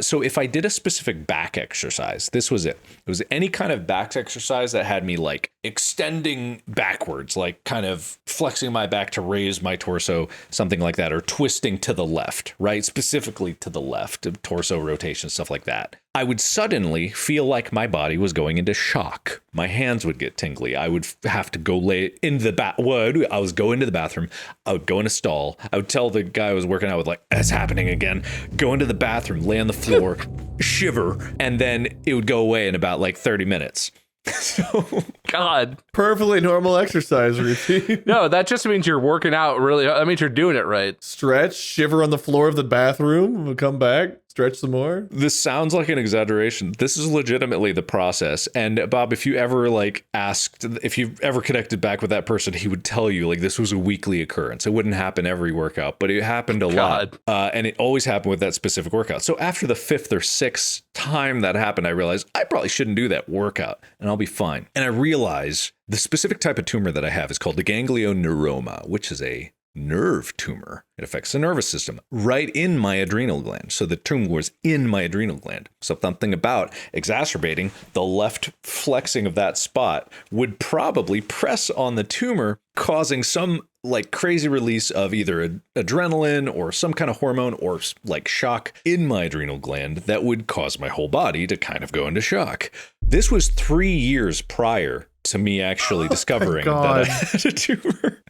So if I did a specific back exercise, this was it. It was any kind of back exercise that had me like extending backwards, like kind of flexing my back to raise my torso, something like that, or twisting to the left, right? Specifically to the left, torso rotation, stuff like that. I would suddenly feel like my body was going into shock. My hands would get tingly. I would have to go lay in the I was going to the bathroom. I would go in a stall. I would tell the guy I was working out with, like, it's happening again. Go into the bathroom, lay on the floor, shiver, and then it would go away in about like 30 minutes. So, God, perfectly normal exercise routine. No, that just means you're working out really. That means you're doing it right. Stretch, shiver on the floor of the bathroom, we'll come back, stretch some more. This sounds like an exaggeration. This is legitimately the process. And Bob, if you ever if you've ever connected back with that person, he would tell you like this was a weekly occurrence. It wouldn't happen every workout, but it happened a lot. And it always happened with that specific workout. So after the 5th or 6th time that happened, I realized I probably shouldn't do that workout and I'll be fine. And I realized the specific type of tumor that I have is called the ganglioneuroma, which is a nerve tumor. It affects the nervous system right in my adrenal gland. So the tumor was in my adrenal gland. So something about exacerbating the left flexing of that spot would probably press on the tumor, causing some like crazy release of either adrenaline or some kind of hormone or like shock in my adrenal gland that would cause my whole body to kind of go into shock. This was 3 years prior to me actually discovering that I had a tumor.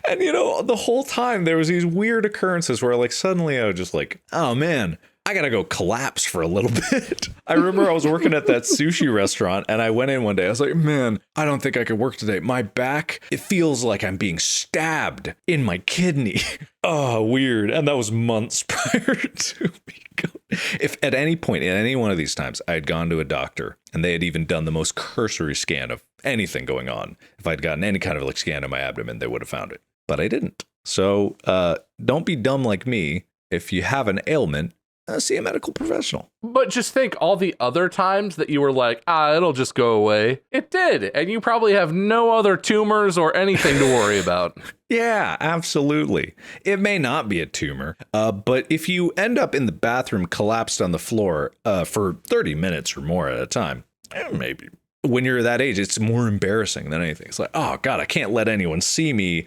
And, you know, the whole time there was these weird occurrences where like suddenly I was just like, oh man, I gotta go collapse for a little bit. I remember I was working at that sushi restaurant and I went in one day. I was like, man, I don't think I could work today. My back, it feels like I'm being stabbed in my kidney. Oh, weird. And that was months prior to me going. If at any point in any one of these times I had gone to a doctor and they had even done the most cursory scan of anything going on, if I'd gotten any kind of like scan of my abdomen, they would have found it. But I didn't. So don't be dumb like me. If you have an ailment, see a medical professional. But just think all the other times that you were like, it'll just go away. It did. And you probably have no other tumors or anything to worry about. Yeah, absolutely. It may not be a tumor, but if you end up in the bathroom collapsed on the floor for 30 minutes or more at a time, maybe. When you're that age, it's more embarrassing than anything. It's like, oh God, I can't let anyone see me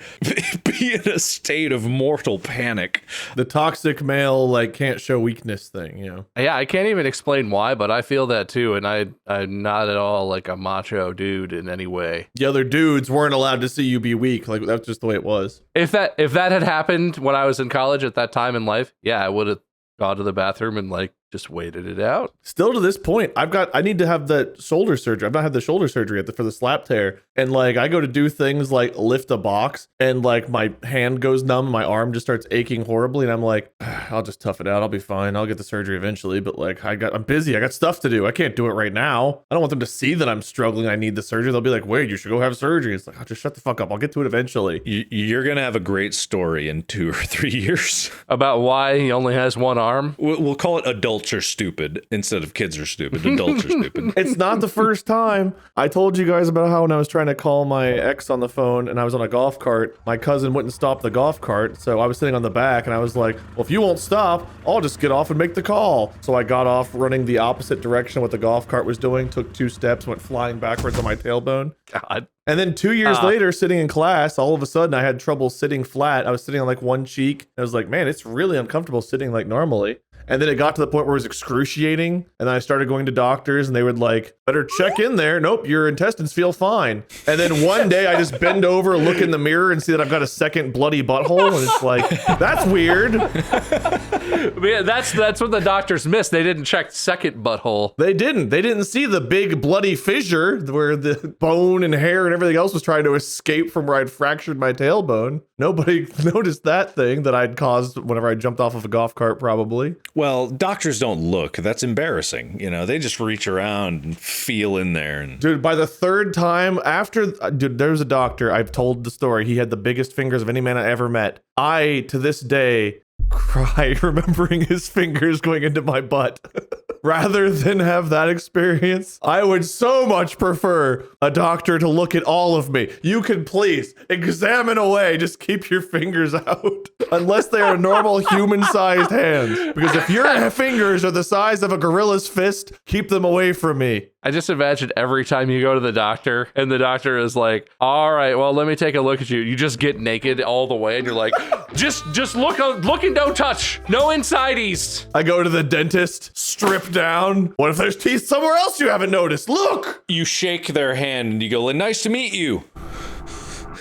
be in a state of mortal panic. The toxic male, like, can't show weakness thing, you know? Yeah, I can't even explain why, but I feel that too. And I'm not at all like a macho dude in any way. The other dudes weren't allowed to see you be weak. Like, that's just the way it was. If that had happened when I was in college at that time in life, yeah, I would have gone to the bathroom and like just waited it out. Still to this point, I need to have the shoulder surgery. I've not had the shoulder surgery yet for the slap tear. And like, I go to do things like lift a box and like my hand goes numb. My arm just starts aching horribly. And I'm like, I'll just tough it out. I'll be fine. I'll get the surgery eventually. But like, I'm busy. I got stuff to do. I can't do it right now. I don't want them to see that I'm struggling. I need the surgery. They'll be like, wait, you should go have surgery. It's like, I'll just shut the fuck up. I'll get to it eventually. You're going to have a great story in 2 or 3 years. About why he only has one arm? We'll call it adults are stupid. Instead of kids are stupid, adults are stupid. It's not the first time. I told you guys about how when I was trying to call my ex on the phone and I was on a golf cart, my cousin wouldn't stop the golf cart. So I was sitting on the back and I was like, well, if you won't stop, I'll just get off and make the call. So I got off running the opposite direction of what the golf cart was doing, took 2 steps, went flying backwards on my tailbone. God. And then 2 years later, sitting in class, all of a sudden I had trouble sitting flat. I was sitting on like one cheek. I was like, man, it's really uncomfortable sitting like normally. And then it got to the point where it was excruciating. And then I started going to doctors and they would like, better check in there. Nope, your intestines feel fine. And then one day I just bend over, look in the mirror and see that I've got a second bloody butthole. And it's like, that's weird. Yeah, that's what the doctors missed. They didn't check the second butthole. They didn't see the big bloody fissure where the bone and hair and everything else was trying to escape from where I'd fractured my tailbone. Nobody noticed that thing that I'd caused whenever I jumped off of a golf cart, probably. Well, doctors don't look. That's embarrassing. You know, they just reach around and feel in there. And Dude, by the third time after, dude, there's a doctor. I've told the story. He had the biggest fingers of any man I ever met. I, to this day, cry remembering his fingers going into my butt. Rather than have that experience, I would so much prefer a doctor to look at all of me. You can please examine away. Just keep your fingers out. Unless they are normal human-sized hands. Because if your fingers are the size of a gorilla's fist, keep them away from me. I just imagine every time you go to the doctor and the doctor is like, all right, well, let me take a look at you. You just get naked all the way and you're like, just look and don't touch. No insides. I go to the dentist, strip down. What if there's teeth somewhere else you haven't noticed? Look! you shake their hand and you go, nice to meet you.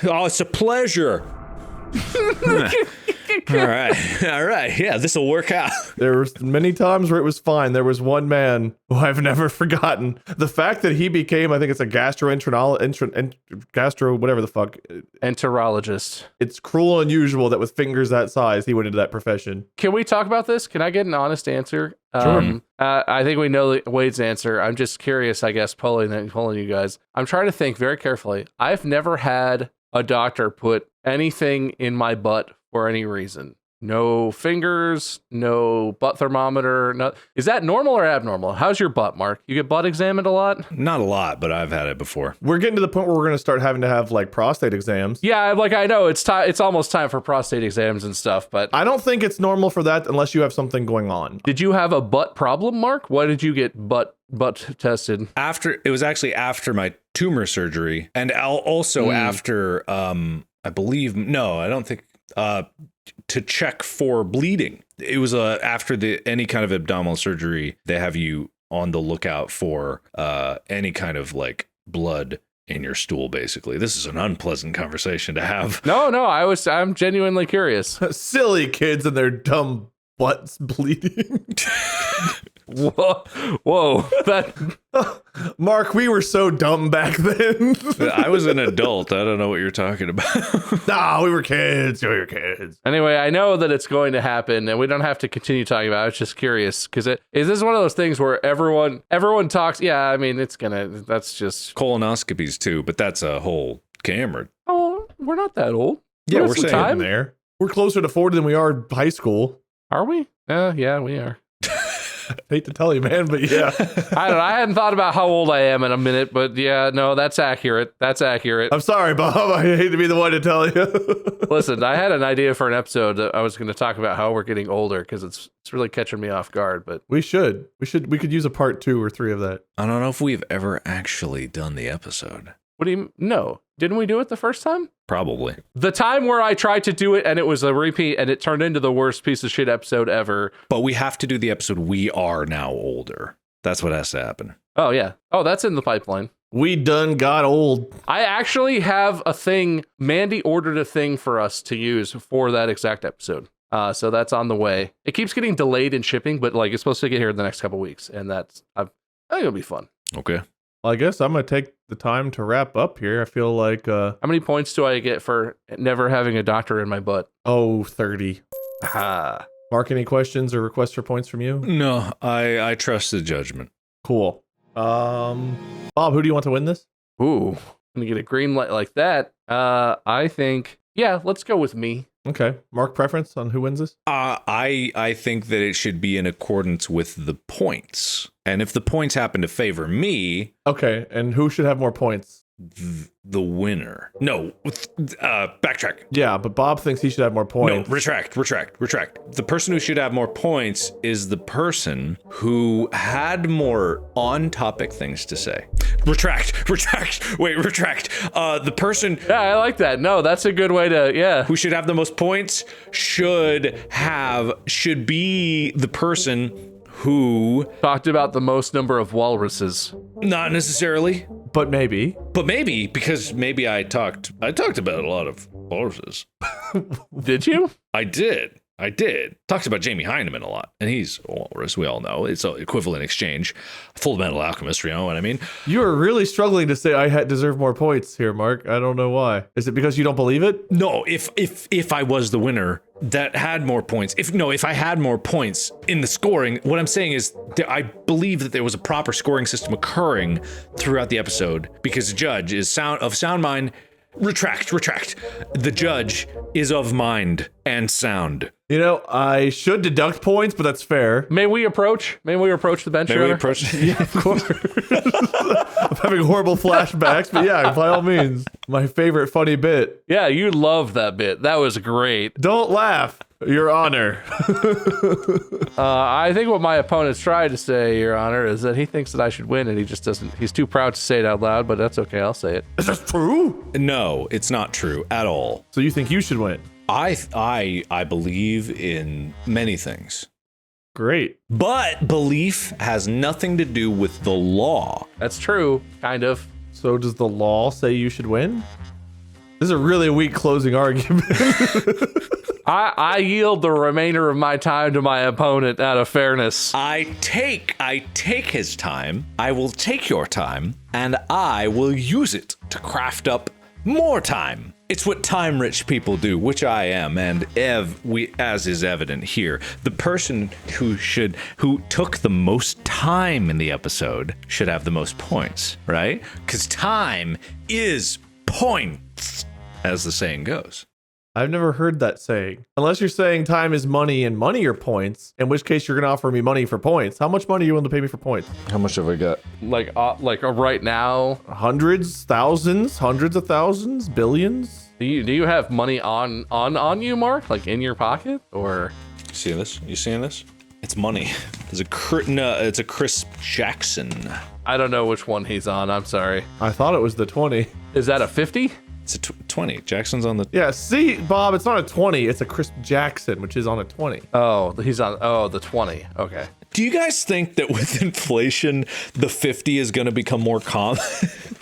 Oh, it's a pleasure. All right. Yeah, this will work out. There were many times where it was fine. There was one man who I've never forgotten. The fact that he became, I think it's a whatever the fuck. Enterologist. It's cruel and unusual that with fingers that size, he went into that profession. Can we talk about this? Can I get an honest answer? Sure. I think we know Wade's answer. I'm just curious, I guess, polling you guys. I'm trying to think very carefully. I've never had a doctor put anything in my butt for any reason. No fingers, no butt thermometer. No. Is that normal or abnormal? How's your butt, Mark? You get butt examined a lot? Not a lot, but I've had it before. We're getting to the point where we're going to start having to have like prostate exams. Yeah, like I know it's almost time for prostate exams and stuff, but I don't think it's normal for that unless you have something going on. did you have a butt problem, Mark? Why did you get butt tested? It was actually after my tumor surgery, and also after I believe I don't think to check for bleeding. It was after any kind of abdominal surgery, they have you on the lookout for any kind of like blood in your stool. Basically, this is an unpleasant conversation to have. No, I'm genuinely curious. Silly kids and their dumb butts bleeding. Whoa, that Mark, we were so dumb back then. I was an adult. I don't know what you're talking about. Nah, we were kids. Anyway, I know that it's going to happen, and we don't have to continue talking about it. I was just curious because is this one of those things where everyone talks? Yeah, I mean, that's just Colonoscopies too, but that's a whole camera. Oh, we're not that old. Yeah, we're saying time there. We're closer to 40 than we are high school. Are we? Yeah, we are. Hate to tell you, man, but yeah. I don't know. I hadn't thought about how old I am in a minute, but yeah, no, that's accurate. I'm sorry, Bob. I hate to be the one to tell you. Listen, I had an idea for an episode that I was going to talk about how we're getting older because it's really catching me off guard. But we could use a part 2 or 3 of that. I don't know if we've ever actually done the episode. What do you no? Didn't we do it the first time? Probably. The time where I tried to do it and it was a repeat and it turned into the worst piece of shit episode ever. But we have to do the episode We Are Now Older. That's what has to happen. Oh, yeah. Oh, that's in the pipeline. We done got old. I actually have a thing. Mandy ordered a thing for us to use for that exact episode. So that's on the way. It keeps getting delayed in shipping, but like it's supposed to get here in the next couple of weeks. And I think it'll be fun. Okay. Well, I guess I'm going to take the time to wrap up here. I feel like... How many points do I get for never having a doctor in my butt? 30. Ah. Mark, any questions or requests for points from you? No, I trust the judgment. Cool. Bob, who do you want to win this? Ooh, I'm going to get a green light like that. I think, let's go with me. Okay. Mark, preference on who wins this? I think that it should be in accordance with the points. And if the points happen to favor me... Okay, and who should have more points? the winner. No, backtrack. Yeah, but Bob thinks he should have more points. No, retract. The person who should have more points is the person who had more on-topic things to say. Retract. The person Yeah, I like that. No, that's a good way to, yeah. who should have the most points should be the person who Talked about the most number of walruses. not necessarily, But maybe. because maybe I talked about a lot of walruses. Did you? I did. Talks about Jamie Hyneman a lot, and he's a walrus. We all know it's an equivalent exchange. Full Metal Alchemist, you know what I mean? You are really struggling to say I deserve more points here, Mark. I don't know why. Is it because you don't believe it? No, if I was the winner that had more points, if I had more points in the scoring, what I'm saying is that I believe that there was a proper scoring system occurring throughout the episode because the judge is of sound mind. Retract. The judge is of mind and sound. You know, I should deduct points, but that's fair. May we approach the bench? May Your we Honor? approach? Yeah, of course. I'm having horrible flashbacks, but yeah, by all means. My favorite funny bit. Yeah, you loved that bit. That was great. Don't laugh, Your Honor. I think what my opponent's trying to say, Your Honor, is that he thinks that I should win and he just doesn't. He's too proud to say it out loud, but that's okay. I'll say it. Is this true? No, it's not true at all. So you think you should win? I believe in many things. Great. But belief has nothing to do with the law. That's true, kind of. So does the law say you should win? This is a really weak closing argument. I yield the remainder of my time to my opponent out of fairness. I take his time, I will take your time, and I will use it to craft up more time. It's what time-rich people do, which I am, and as is evident here, the person who took the most time in the episode should have the most points, right? Because time is points, as the saying goes. I've never heard that saying. Unless you're saying time is money and money are points, in which case you're going to offer me money for points. How much money are you willing to pay me for points? How much have I got? Like right now. Hundreds, thousands, hundreds of thousands, billions? Do you have money on you, Mark? Like in your pocket, or? You seeing this? It's money. It's a Chris Jackson. I don't know which one he's on. I'm sorry. I thought it was the 20. Is that a 50? It's a 20. Jackson's on the. Yeah, see, Bob, it's not a 20. It's a Chris Jackson, which is on a 20. Oh, he's on. Oh, the 20. Okay. Do you guys think that with inflation, the 50 is going to become more common?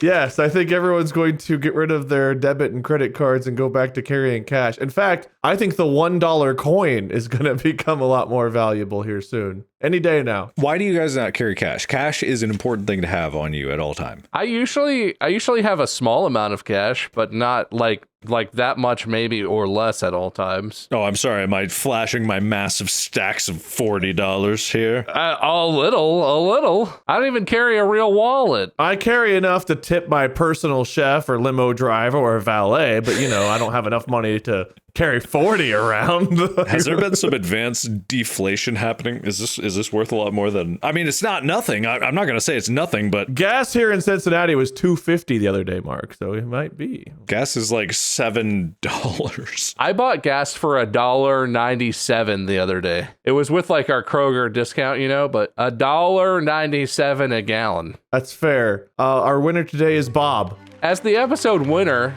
Yes, I think everyone's going to get rid of their debit and credit cards and go back to carrying cash. In fact, I think the $1 coin is going to become a lot more valuable here soon. Any day now. Why do you guys not carry cash? Cash is an important thing to have on you at all time. I usually have a small amount of cash, but not like that much, maybe, or less at all times. Oh, I'm sorry. Am I flashing my massive stacks of $40 here? A little. I don't even carry a real wallet. I carry enough to tip my personal chef or limo driver or valet, but I don't have enough money to carry 40 around. Has there been some advanced deflation happening? Is this worth a lot more than? I mean, it's not nothing. I'm not going to say it's nothing, but gas here in Cincinnati was $2.50 the other day, Mark. So it might be. Gas is like $7. I bought gas for $1.97 the other day. It was with like our Kroger discount, but $1.97 a gallon. That's fair. Our winner today is Bob. As the episode winner,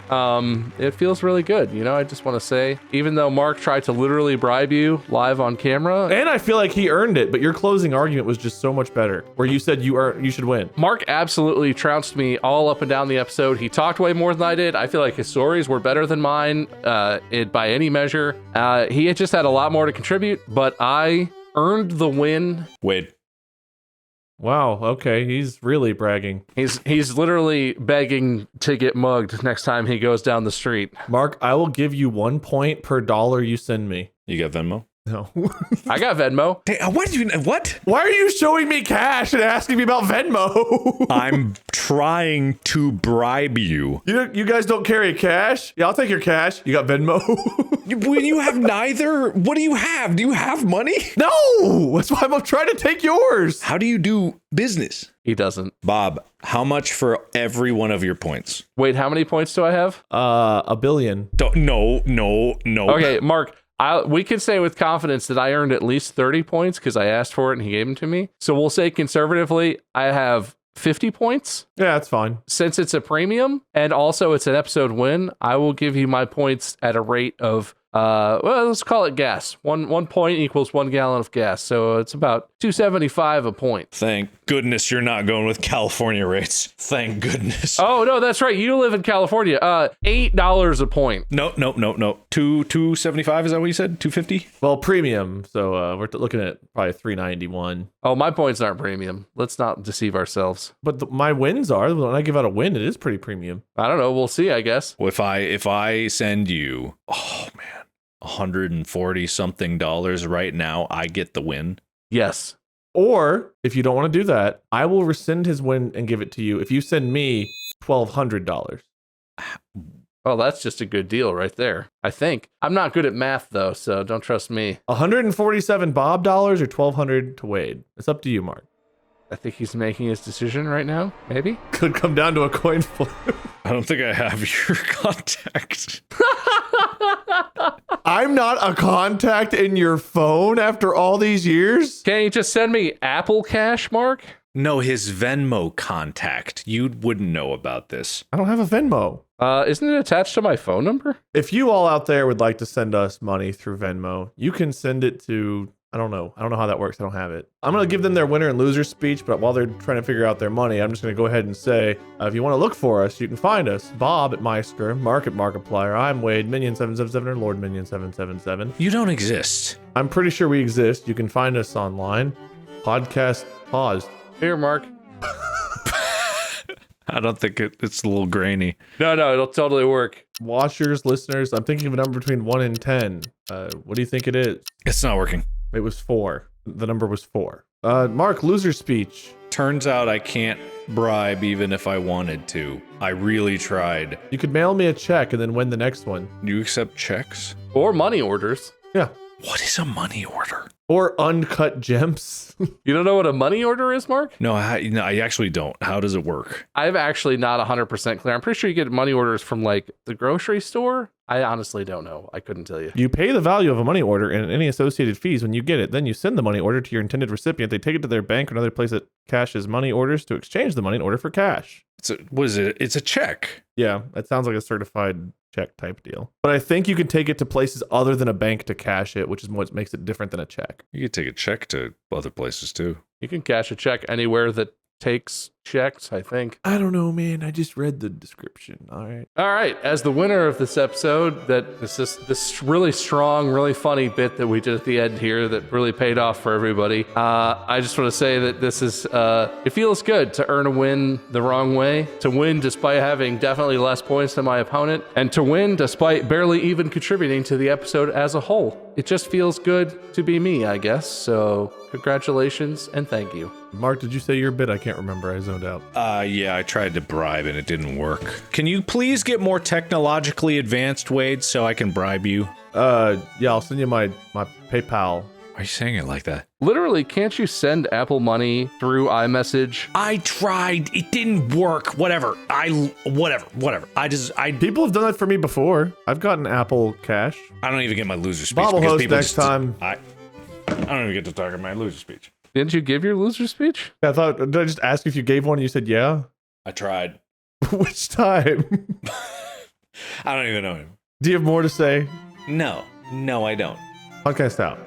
it feels really good. I just want to say, even though Mark tried to literally bribe you live on camera. And I feel like he earned it, but your closing argument was just so much better, where you said you should win. Mark absolutely trounced me all up and down the episode. He talked way more than I did. I feel like his stories were better than mine by any measure. He had just had a lot more to contribute, but I earned the win. Wade. Wow, okay, he's really bragging. He's literally begging to get mugged next time he goes down the street. Mark, I will give you 1 point per dollar you send me. You got Venmo? No. I got Venmo. What? Why are you showing me cash and asking me about Venmo? I'm trying to bribe you. You guys don't carry cash? Yeah, I'll take your cash. You got Venmo? When you have neither, what do you have? Do you have money? No! That's why I'm trying to take yours. How do you do business? He doesn't. Bob, how much for every one of your points? Wait, how many points do I have? 1 billion. No. Okay, Mark, we can say with confidence that I earned at least 30 points because I asked for it and he gave them to me. So we'll say conservatively, I have 50 points. Yeah, that's fine. Since it's a premium and also it's an episode win, I will give you my points at a rate of let's call it gas. One point equals 1 gallon of gas. So it's about $2.75 a point. Thank goodness you're not going with California rates. Thank goodness. Oh, no, that's right. You live in California. $8 a point. No. $2.75, is that what you said? $2.50? Well, premium. So we're looking at probably $3.91. Oh, my points aren't premium. Let's not deceive ourselves. But my wins are. When I give out a win, it is pretty premium. I don't know. We'll see, I guess. Well, if I send you, oh man, $140 something right now, I get the win. Yes. Or if you don't want to do that, I will rescind his win and give it to you if you send me $1,200. Oh, that's just a good deal right there, I think. I'm not good at math, though, so don't trust me. 147 Bob dollars or 1,200 to Wade. It's up to you, Mark. I think he's making his decision right now, maybe? Could come down to a coin flip. I don't think I have your contact. I'm not a contact in your phone after all these years? Can't you just send me Apple Cash, Mark? No, his Venmo contact. You wouldn't know about this. I don't have a Venmo. Isn't it attached to my phone number? If you all out there would like to send us money through Venmo, you can send it to, I don't know how that works. I don't have it. I'm going to give them their winner and loser speech, but while they're trying to figure out their money, I'm just going to go ahead and say, if you want to look for us, you can find us. Bob at Meisker, Mark at Markiplier, I'm Wade, Minion777, or Lord Minion777. You don't exist. I'm pretty sure we exist. You can find us online. Podcast paused. Here, Mark. I don't think it's a little grainy. No, it'll totally work. Watchers, listeners, I'm thinking of a number between 1 and 10. What do you think it is? It's not working. It was 4. The number was 4. Mark, loser speech. Turns out I can't bribe even if I wanted to. I really tried. You could mail me a check and then win the next one. Do you accept checks? Or money orders. Yeah. What is a money order? Or uncut gems. You don't know what a money order is, Mark? No, I actually don't. How does it work? I'm actually not 100% clear. I'm pretty sure you get money orders from like the grocery store. I honestly don't know. I couldn't tell you. You pay the value of a money order and any associated fees when you get it. Then you send the money order to your intended recipient. They take it to their bank or another place that cashes money orders to exchange the money in order for cash. What is it? It's a check. Yeah, that sounds like a certified check type deal. But I think you can take it to places other than a bank to cash it, which is what makes it different than a check. You could take a check to other places too. You can cash a check anywhere that takes checks, I think. I don't know, man. I just read the description. All right. As the winner of this episode, this really strong, really funny bit that we did at the end here that really paid off for everybody. I just want to say that this is, it feels good to earn a win the wrong way, to win despite having definitely less points than my opponent, and to win despite barely even contributing to the episode as a whole. It just feels good to be me, I guess. So congratulations and thank you. Mark, did you say your bit? I can't remember. I zoned out. Yeah, I tried to bribe and it didn't work. Can you please get more technologically advanced, Wade, so I can bribe you? Yeah, I'll send you my PayPal. Why are you saying it like that? Literally, can't you send Apple money through iMessage? I tried. It didn't work. Whatever. Whatever. People have done that for me before. I've gotten Apple Cash. I don't even get my loser speech. Bob will host next just, time. I don't even get to talk about my loser speech. Didn't you give your loser speech? I thought, did I just ask if you gave one and you said yeah? I tried. Which time? I don't even know him. Do you have more to say? No, I don't. Podcast out.